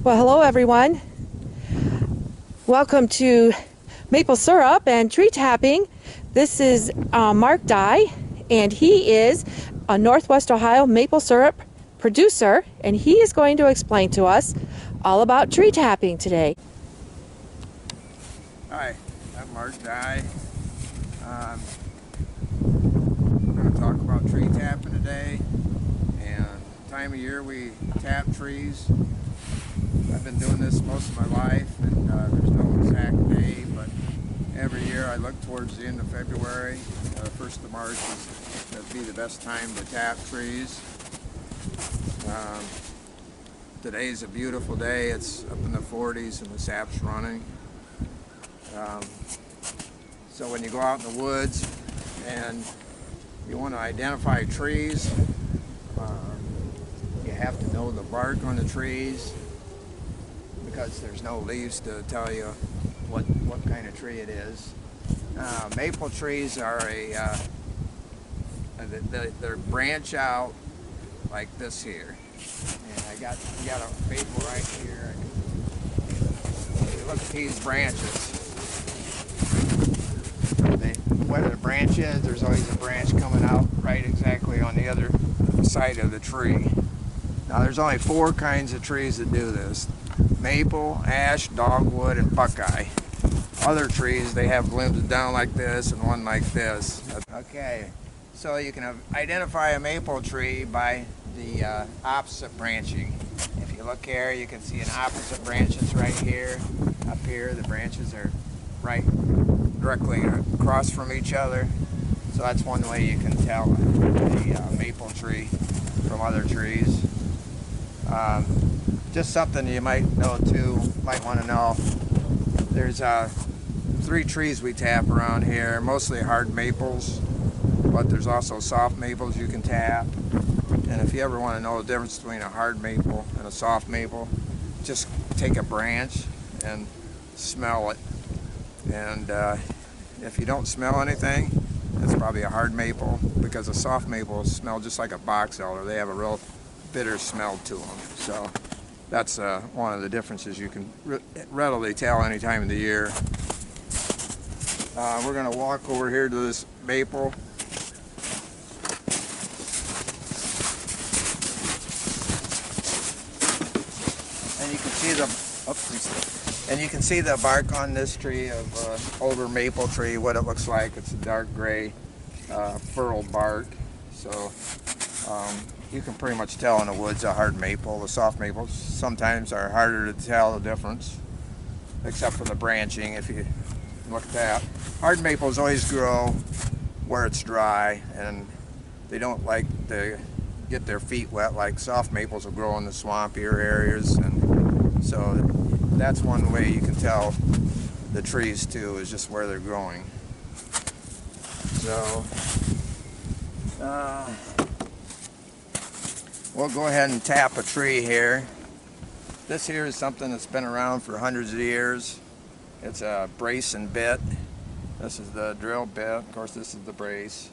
Well, hello everyone. Welcome to Maple Syrup and Tree Tapping. This is Mark Dye, and he is a Northwest Ohio maple syrup producer, and he is going to explain to us all about tree tapping today. Hi, I'm Mark Dye. We're going to talk about tree tapping today, and the time of year we tap trees. I've been doing this most of my life, and there's no exact day, but every year I look towards the end of February. 1st of March would be the best time to tap trees. Today's a beautiful day. It's up in the 40s and the sap's running. So when you go out in the woods and you want to identify trees, you have to know the bark on the trees, because there's no leaves to tell you what kind of tree it is. Maple trees are they branch out like this here. And we got a maple right here. If you look at these branches, where the branch is, there's always a branch coming out right exactly on the other side of the tree. Now there's only 4 kinds of trees that do this: maple, ash, dogwood, and buckeye. Other trees, they have limbs down like this and one like this. Okay, so you can identify a maple tree by the opposite branching. If you look here, you can see an opposite branches right here. Up here, the branches are right directly across from each other. So that's one way you can tell a maple tree from other trees. Just something you might know too, might want to know. There's 3 trees we tap around here, mostly hard maples, but there's also soft maples you can tap. And if you ever want to know the difference between a hard maple and a soft maple, just take a branch and smell it. And if you don't smell anything, it's probably a hard maple, because a soft maple smell just like a box elder. They have a real bitter smell to them. So that's one of the differences you can readily tell any time of the year. We're going to walk over here to this maple. And you can see the bark on this tree of older maple tree, what it looks like. It's a dark gray furrowed bark. So you can pretty much tell in the woods a hard maple. The soft maples sometimes are harder to tell the difference, except for the branching. If you look at that, hard maples always grow where it's dry, and they don't like to get their feet wet like soft maples will grow in the swampier areas. And so that's one way you can tell the trees too, is just where they're growing. So we'll go ahead and tap a tree here. This here is something that's been around for hundreds of years. It's a brace and bit. This is the drill bit. Of course, this is the brace.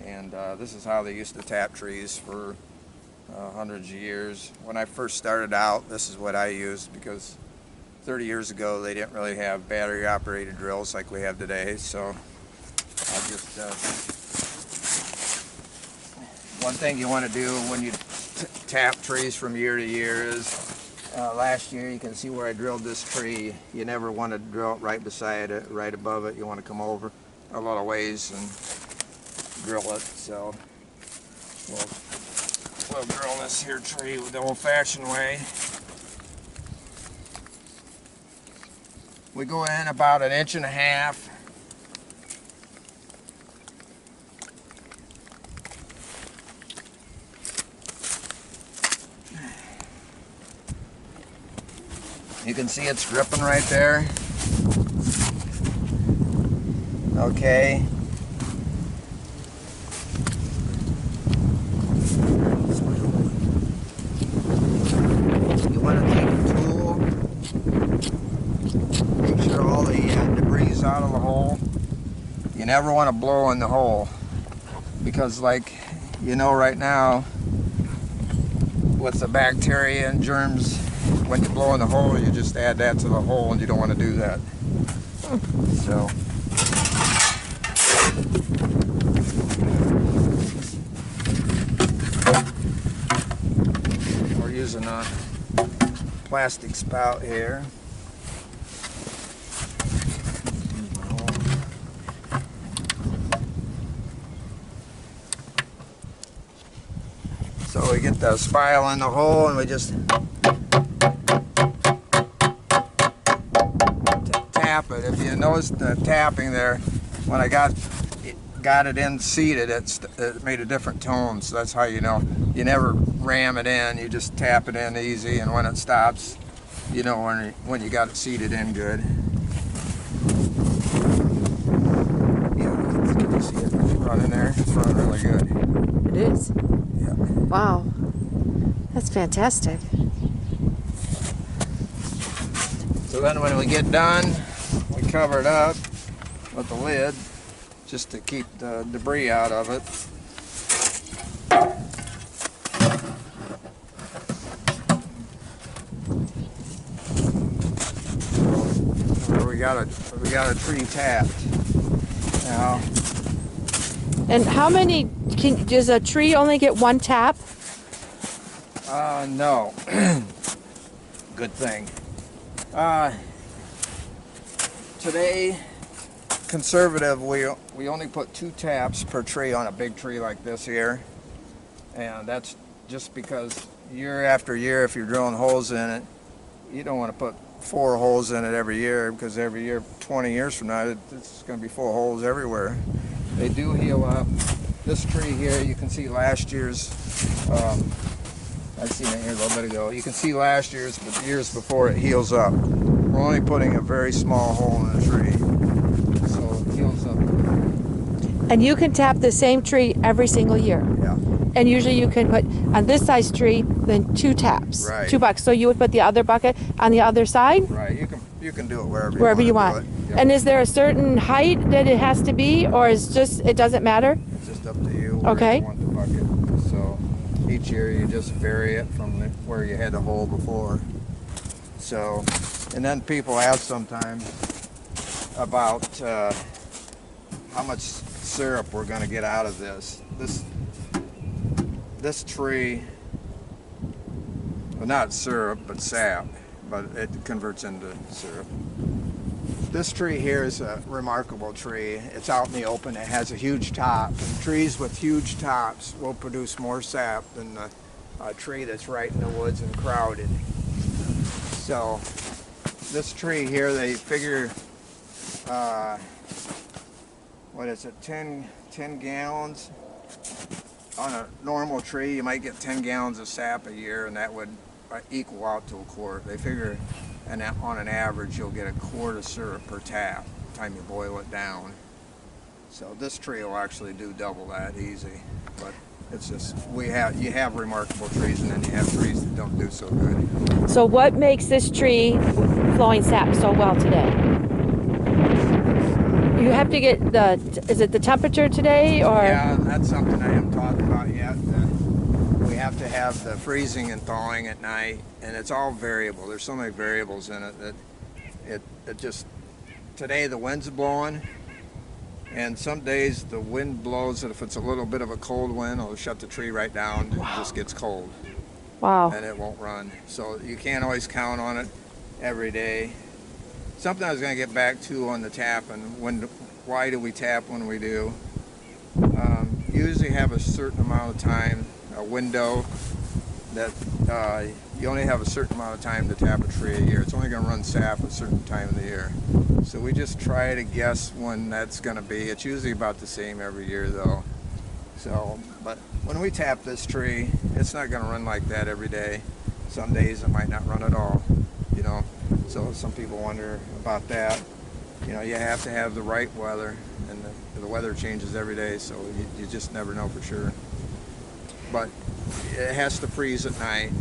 And this is how they used to tap trees for hundreds of years. When I first started out, this is what I used, because 30 years ago they didn't really have battery operated drills like we have today. So I'll just one thing you want to do when you tap trees from year to year is, last year you can see where I drilled this tree. You never want to drill it right beside it, right above it. You want to come over a little ways and drill it. So we'll drill this here tree the old-fashioned way. We go in about 1.5 inches. You can see it's dripping right there. Okay. You want to take a tool, make sure all the debris is out of the hole. You never want to blow in the hole, because like you know right now, with the bacteria and germs when you're blowing the hole, you just add that to the hole, and you don't want to do that. So. We're using a plastic spout here. So we get the spiral in the hole and we just tap it. If you notice the tapping there, when I got it in seated, it made a different tone, so that's how you know. You never ram it in, you just tap it in easy, and when it stops, you know when you got it seated in good. Yeah, can you see it running there? It's running really good. It is. Yeah. Wow. That's fantastic. So then when we get done, we cover it up with the lid just to keep the debris out of it. We got a tree tapped now. And how many, does a tree only get one tap? No. Good thing. Today, conservative, we only put 2 taps per tree on a big tree like this here. And that's just because year after year, if you're drilling holes in it, you don't want to put 4 holes in it every year, because every year, 20 years from now, it's going to be full of holes everywhere. They do heal up. This tree here, you can see last year's, I seen it here a little bit ago. You can see last year's, but the years before it heals up. We're only putting a very small hole in the tree, so it heals up. And you can tap the same tree every single year. Yeah. And usually you can put on this size tree, then 2 taps, Right. 2 buckets. So you would put the other bucket on the other side? Right, you can do it Wherever you want. Do it. Yep. And is there a certain height that it has to be, or is just, it doesn't matter? It's just up to you where Okay. you want the bucket. So each year you just vary it from where you had the hole before. So, and then people ask sometimes about how much syrup we're going to get out of this. This tree, well, not syrup, but sap, but it converts into syrup. This tree here is a remarkable tree. It's out in the open. It has a huge top. And trees with huge tops will produce more sap than a tree that's right in the woods and crowded. So this tree here, they figure, what is it, 10 gallons? On a normal tree, you might get 10 gallons of sap a year, and that would equal out to a quart. They figure, and on an average, you'll get a quart of syrup per tap by the time you boil it down. So this tree will actually do double that easy. But it's just, you have remarkable trees, and then you have trees that don't do so good. So what makes this tree flowing sap so well today? You have to get is it the temperature today, or? Yeah, that's something I haven't talked about yet. We have to have the freezing and thawing at night, and it's all variable. There's so many variables in it that it just, today the wind's blowing, and some days the wind blows, and if it's a little bit of a cold wind, it'll shut the tree right down. Wow. It just gets cold. Wow. And it won't run. So you can't always count on it every day. Something I was going to get back to on the tapping. Why do we tap when we do? You usually have a certain amount of time, a window, that you only have a certain amount of time to tap a tree a year. It's only going to run sap a certain time of the year. So we just try to guess when that's going to be. It's usually about the same every year, though. So, but when we tap this tree, it's not going to run like that every day. Some days it might not run at all, you know. So some people wonder about that. You know, you have to have the right weather, and the weather changes every day, so you just never know for sure. But it has to freeze at night,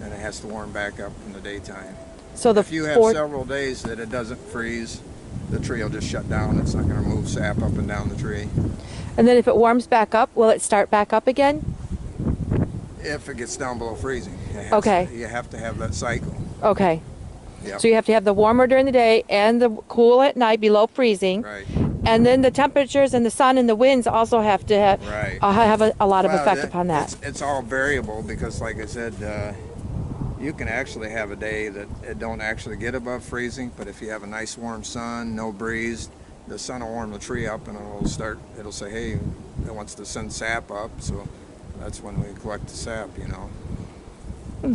and it has to warm back up in the daytime. So if you have several days that it doesn't freeze, the tree will just shut down. It's not going to move sap up and down the tree. And then if it warms back up, will it start back up again? If it gets down below freezing. Okay. You have to have that cycle. Okay. Yep. So you have to have the warmer during the day and the cool at night below freezing. Right. And then the temperatures and the sun and the winds also have to Right. have a lot of Well, effect upon that. it's all variable because, like I said, you can actually have a day that it don't actually get above freezing, but if you have a nice warm sun, no breeze, the sun will warm the tree up and it'll say, hey, it wants to send sap up, so that's when we collect the sap, you know.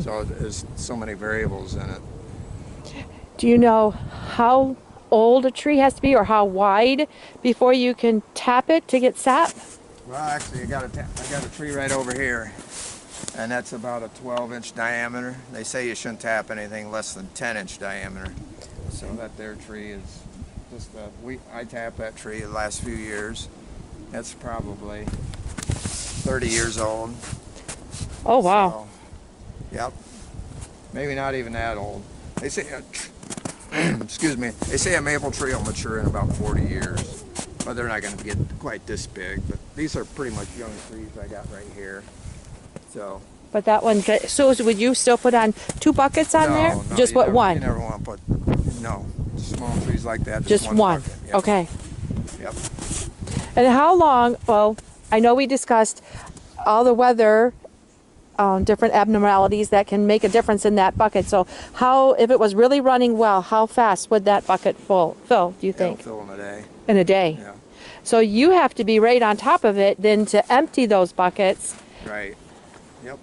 So there's so many variables in it. Do you know how old a tree has to be or how wide before you can tap it to get sap? Well, actually, I got a tree right over here, and that's about a 12-inch diameter. They say you shouldn't tap anything less than 10-inch diameter. So that there tree is just I tapped that tree the last few years. That's probably 30 years old. Oh, wow. So, yep. Maybe not even that old. They say, excuse me, they say a maple tree will mature in about 40 years. But they're not going to get quite this big. But these are pretty much young trees I got right here. So. But that one, so would you still put on 2 buckets on there? No, Just what, one? You never want to put, no, small trees like that. Just one. Bucket. Yep. Okay. Yep. And how long, well, I know we discussed all the weather, different abnormalities that can make a difference in that bucket. So how, if it was really running well, how fast would that bucket fill, do you think? It'll fill in a day. In a day? Yeah. So you have to be right on top of it then to empty those buckets. Right. Yep.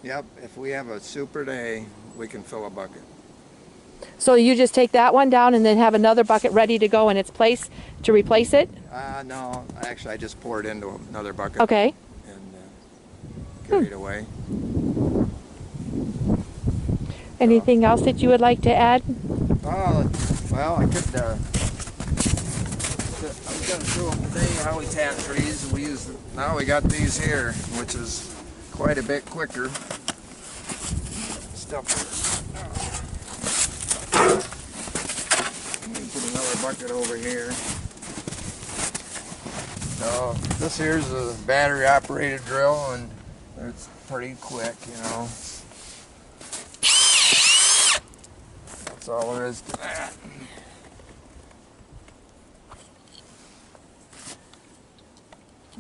Yep. If we have a super day, we can fill a bucket. So you just take that one down and then have another bucket ready to go in its place to replace it? No, actually I just pour it into another bucket. Okay. And carry it away. Anything else that you would like to add? Well, I was going to show them today how we tap trees. Now we got these here, which is quite a bit quicker. Let me put another bucket over here. So this here's a battery operated drill, and it's pretty quick, you know. That's all there is to that.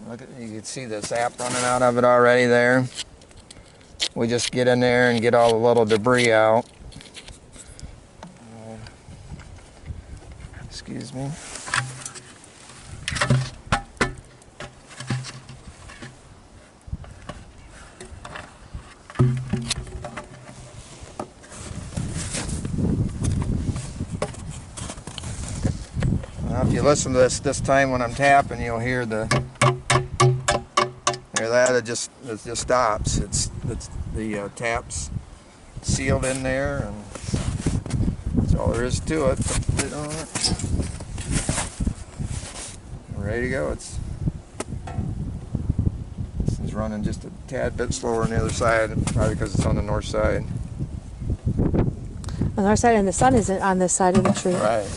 Look at, you can see the sap running out of it already there. We just get in there and get all the little debris out. Excuse me. Now, if you listen to this time when I'm tapping, you'll hear that. It just stops. It's the taps sealed in there, and that's all there is to it. Put it on it. Ready to go. This is running just a tad bit slower on the other side, probably because it's on the north side. On the north side, and the sun isn't on this side of the tree. Right.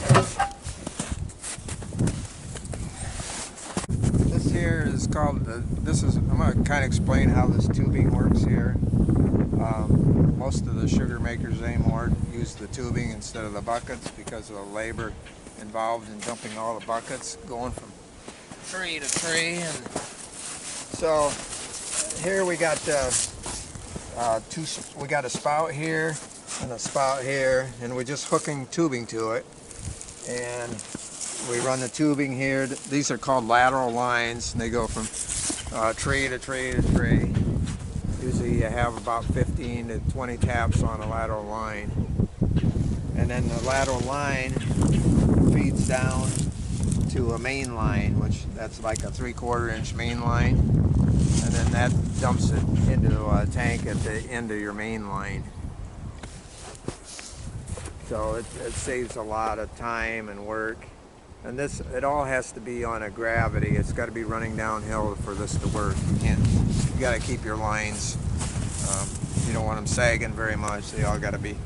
This here is called, I'm going to kind of explain how this tubing works here. Most of the sugar makers anymore use the tubing instead of the buckets because of the labor involved in dumping all the buckets, going from tree to tree. And so here we got we got a spout here and a spout here, and we're just hooking tubing to it, and we run the tubing here. These are called lateral lines, and they go from tree to tree to tree. Usually you have about 15 to 20 taps on a lateral line, and then the lateral line feeds down to a main line, which that's like a 3/4 inch main line, and then that dumps it into a tank at the end of your main line. So it saves a lot of time and work. And it all has to be on a gravity. It's got to be running downhill for this to work. You got to keep your lines, you don't want them sagging very much. They all got to be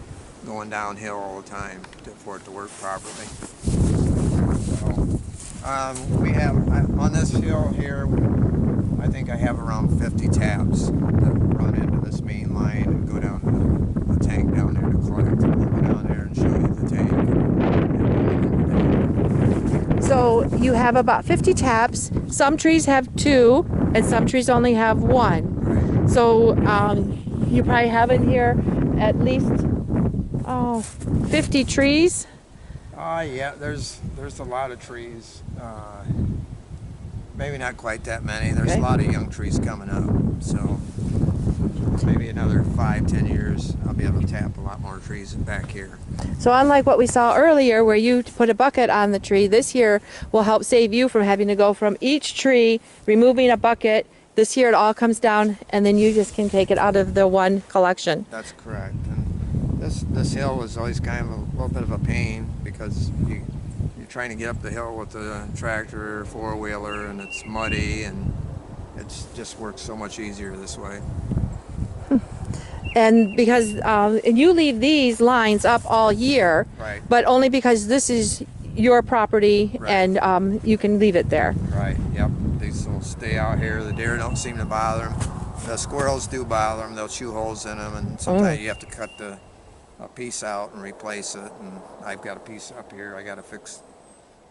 going downhill all the time for it to work properly. So, we have, on this hill here, I think I have around 50 taps that run into this main line and go down to the a tank down there to collect. We'll go down there and show you the tank. So you have about 50 taps. Some trees have 2 and some trees only have 1. Right. So you probably have in here at least 50 trees. Yeah, there's a lot of trees. Maybe not quite that many. There's Okay. a lot of young trees coming up. So maybe another 5-10 years, I'll be able to tap a lot more trees back here. So unlike what we saw earlier where you put a bucket on the tree, this here will help save you from having to go from each tree, removing a bucket. This here it all comes down and then you just can take it out of the one collection. That's correct. And this hill was always kind of a little bit of a pain because you're trying to get up the hill with the tractor or four-wheeler and it's muddy, and it just works so much easier this way. And because and you leave these lines up all year, Right. but only because this is your property. Right. And you can leave it there. Right, yep. These will stay out here. The deer don't seem to bother them. The squirrels do bother them. They'll chew holes in them, and sometimes you have to cut a piece out and replace it. And I've got a piece up here I got to fix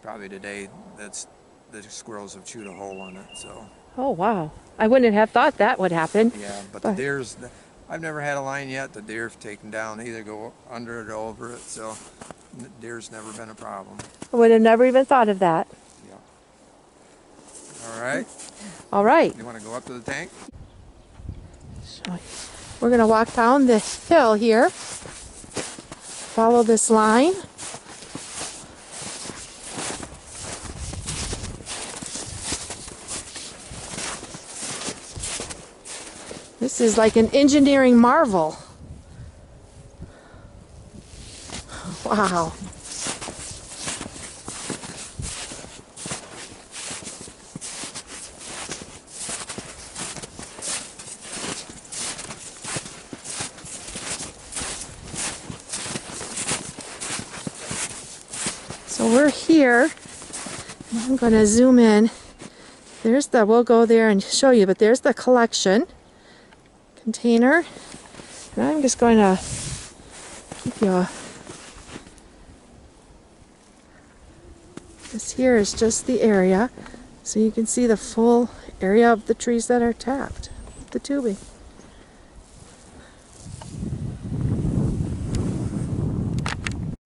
probably today. The squirrels have chewed a hole on it. So Oh, wow. I wouldn't have thought that would happen. yeah, but the deer's. I've never had a line yet the deer have taken down. They either go under it or over it. So deer's never been a problem. I would have never even thought of that. Yeah. All right. All right. You want to go up to the tank? So we're going to walk down the hill here. Follow this line. This is like an engineering marvel. Wow. So we're here. I'm going to zoom in. We'll go there and show you, but there's the collection container. And I'm just going to keep you. This here is just the area, so you can see the full area of the trees that are tapped, the tubing.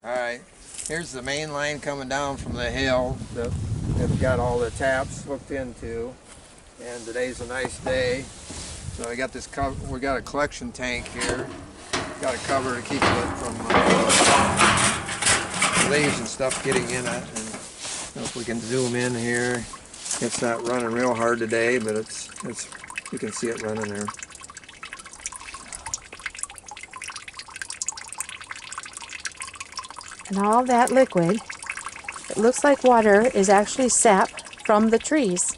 All right, here's the main line coming down from the hill that they've got all the taps hooked into, and today's a nice day. So I got this cover. We got a collection tank here. Got a cover to keep it from leaves and stuff getting in it. And if we can zoom in here, it's not running real hard today, but it's you can see it running there. And all that liquid, it looks like water, is actually sap from the trees.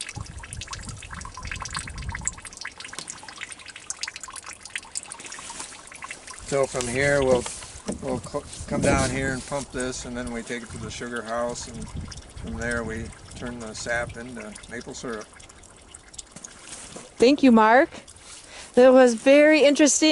So from here we'll come down here and pump this, and then we take it to the sugar house, and from there we turn the sap into maple syrup. Thank you, Mark. That was very interesting.